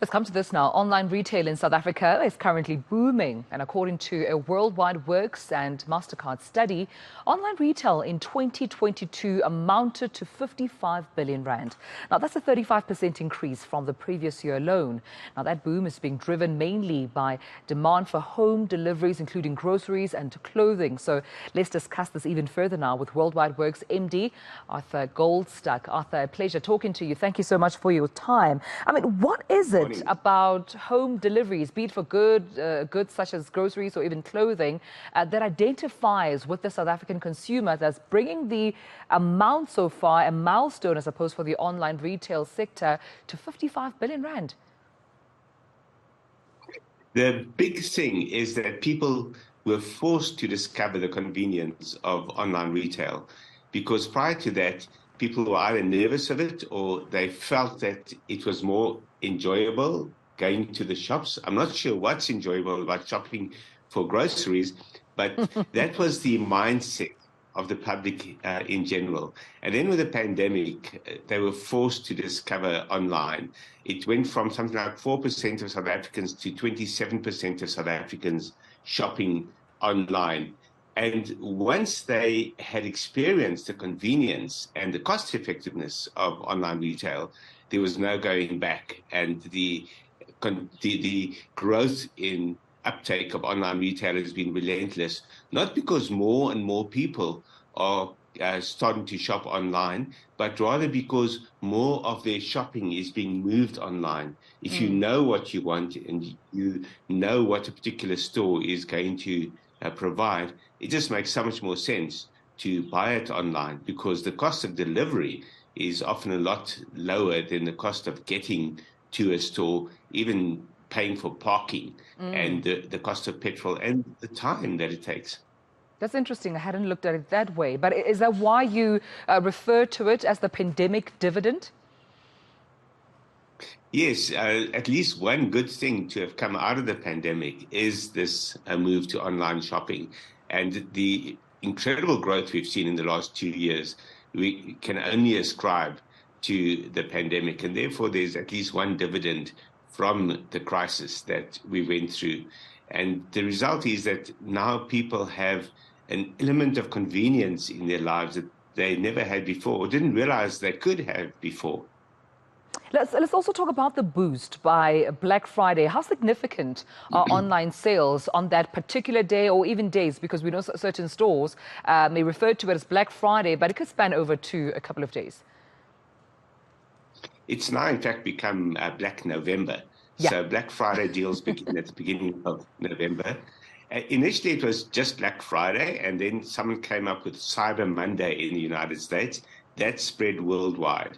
Let's come to this now. Online retail in South Africa is currently booming. And according to a World Wide Worx and MasterCard study, online retail in 2022 amounted to 55 billion rand. Now, that's a 35% increase from the previous year alone. Now, that boom is being driven mainly by demand for home deliveries, including groceries and clothing. So let's discuss this even further now with World Wide Worx MD, Arthur Goldstuck. Arthur, a pleasure talking to you. Thank you so much for your time. I mean, what is it about home deliveries, be it for goods such as groceries or even clothing, that identifies with the South African consumer that's bringing the amount so far, a milestone, I suppose, for the online retail sector to 55 billion rand? The big thing is that people were forced to discover the convenience of online retail, because prior to that, people were either nervous of it or they felt that it was more enjoyable going to the shops. I'm not sure what's enjoyable about shopping for groceries, but that was the mindset of the public in general. And then with the pandemic, they were forced to discover online. It went from something like 4% of South Africans to 27% of South Africans shopping online. And once they had experienced the convenience and the cost effectiveness of online retail, there was no going back. And the growth in uptake of online retail has been relentless, not because more and more people are starting to shop online, but rather because more of their shopping is being moved online. If you know what you want and you know what a particular store is going to provide, it just makes so much more sense to buy it online, because the cost of delivery is often a lot lower than the cost of getting to a store, even paying for parking and the cost of petrol and the time that it takes. That's interesting. I hadn't looked at it that way. But is that why you refer to it as the pandemic dividend? Yes, at least one good thing to have come out of the pandemic is this move to online shopping. And the incredible growth we've seen in the last 2 years, we can only ascribe to the pandemic. And therefore, there's at least one dividend from the crisis that we went through. And the result is that now people have an element of convenience in their lives that they never had before or didn't realize they could have before. Let's also talk about the boost by Black Friday. How significant are online sales on that particular day or even days? Because we know certain stores may refer to it as Black Friday, but it could span over to a couple of days. It's now, in fact, become Black November. Yeah. So Black Friday deals begin at the beginning of November. Initially, it was just Black Friday, and then someone came up with Cyber Monday in the United States. That spread worldwide.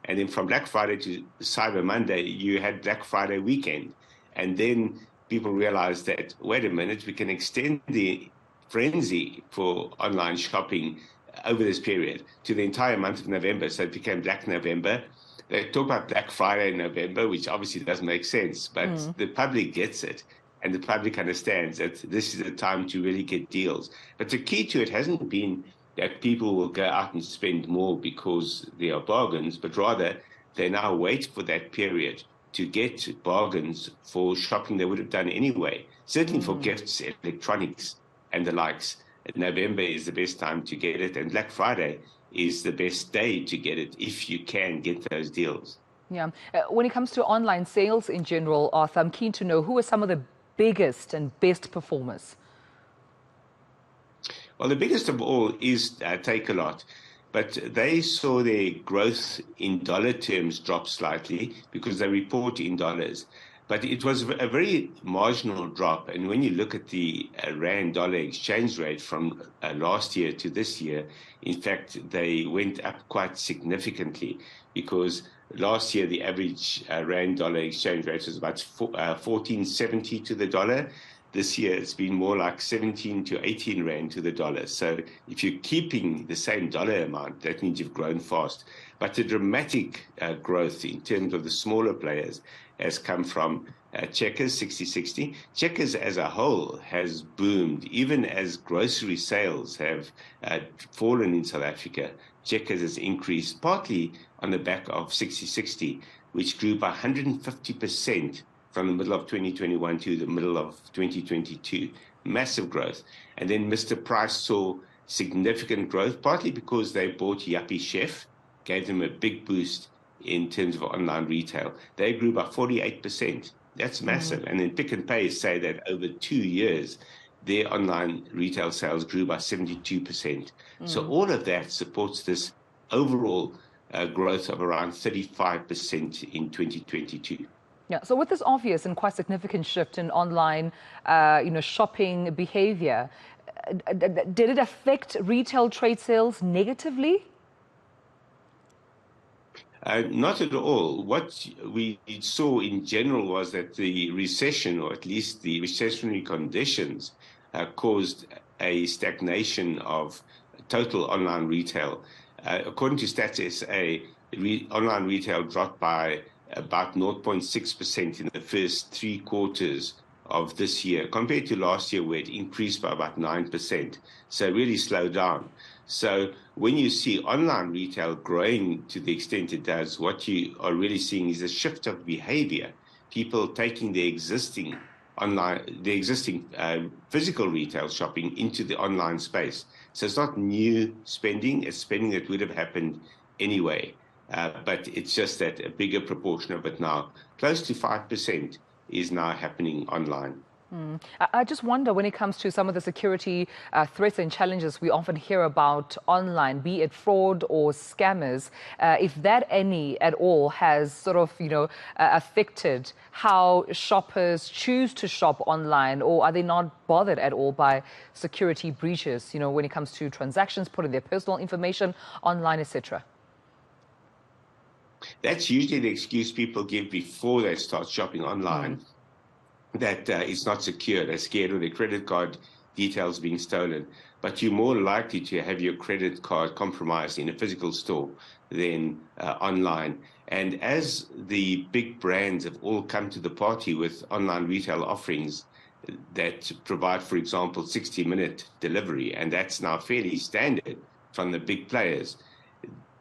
And then from Black Friday to Cyber Monday, you had Black Friday weekend. And then people realized that, wait a minute, we can extend the frenzy for online shopping over this period to the entire month of November. So it became Black November. They talk about Black Friday in November, which obviously doesn't make sense, but the public gets it. And the public understands that this is the time to really get deals. But the key to it hasn't been that people will go out and spend more because there are bargains, but rather they now wait for that period to get bargains for shopping they would have done anyway. Certainly for gifts, electronics, and the likes. November is the best time to get it, and Black Friday is the best day to get it if you can get those deals. Yeah. When it comes to online sales in general, Arthur, I'm keen to know who are some of the biggest and best performers? Well, the biggest of all is Takealot, but they saw their growth in dollar terms drop slightly because they report in dollars. But it was a very marginal drop. And when you look at the rand-dollar exchange rate from last year to this year, in fact, they went up quite significantly, because last year the average rand-dollar exchange rate was about 14.70 to the dollar. This year it's been more like 17 to 18 rand to the dollar. So if you're keeping the same dollar amount, that means you've grown fast. But the dramatic growth in terms of the smaller players has come from Checkers 6060. Checkers as a whole has boomed, even as grocery sales have fallen in South Africa. Checkers has increased partly on the back of 6060. which grew by 150% from the middle of 2021 to the middle of 2022. Massive growth. And then Mr. Price saw significant growth, partly because they bought Yuppie Chef, gave them a big boost in terms of online retail. They grew by 48%. That's massive. And then Pick n Pay say that over 2 years, their online retail sales grew by 72%. So all of that supports this overall growth of around 35% in 2022. Yeah. So with this obvious and quite significant shift in online, shopping behavior, did it affect retail trade sales negatively? Not at all. What we saw in general was that the recession, or at least the recessionary conditions, caused a stagnation of total online retail. According to Stats SA, online retail dropped by about 0.6% in the first 3 quarters of this year, compared to last year where it increased by about 9%. So it really slowed down. So when you see online retail growing to the extent it does, what you are really seeing is a shift of behavior. People taking the existing physical retail shopping into the online space. So it's not new spending, it's spending that would have happened anyway. But it's just that a bigger proportion of it now, close to 5%, is now happening online. I just wonder, when it comes to some of the security threats and challenges we often hear about online, be it fraud or scammers, if that any at all has sort of, affected how shoppers choose to shop online, or are they not bothered at all by security breaches, when it comes to transactions, putting their personal information online, etc.? That's usually the excuse people give before they start shopping online. That it's not secure. They're scared of their credit card details being stolen. But you're more likely to have your credit card compromised in a physical store than online. And as the big brands have all come to the party with online retail offerings that provide, for example, 60-minute delivery, and that's now fairly standard from the big players,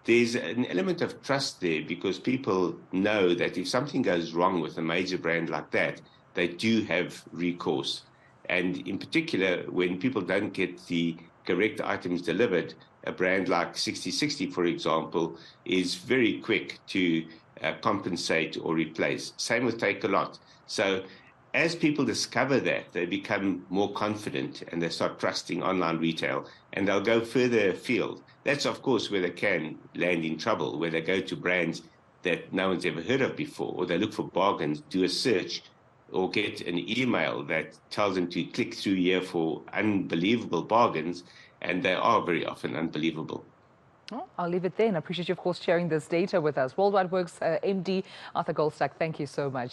there's an element of trust there, because people know that if something goes wrong with a major brand like that, they do have recourse. And in particular, when people don't get the correct items delivered, a brand like 6060, for example, is very quick to compensate or replace. Same with Takealot. So as people discover that, they become more confident and they start trusting online retail, and they'll go further afield. That's, of course, where they can land in trouble, where they go to brands that no one's ever heard of before, or they look for bargains, do a search, or get an email that tells them to click through here for unbelievable bargains, and they are very often unbelievable. Well, I'll leave it there, and I appreciate you, of course, sharing this data with us. World Wide Worx MD Arthur Goldstuck, thank you so much.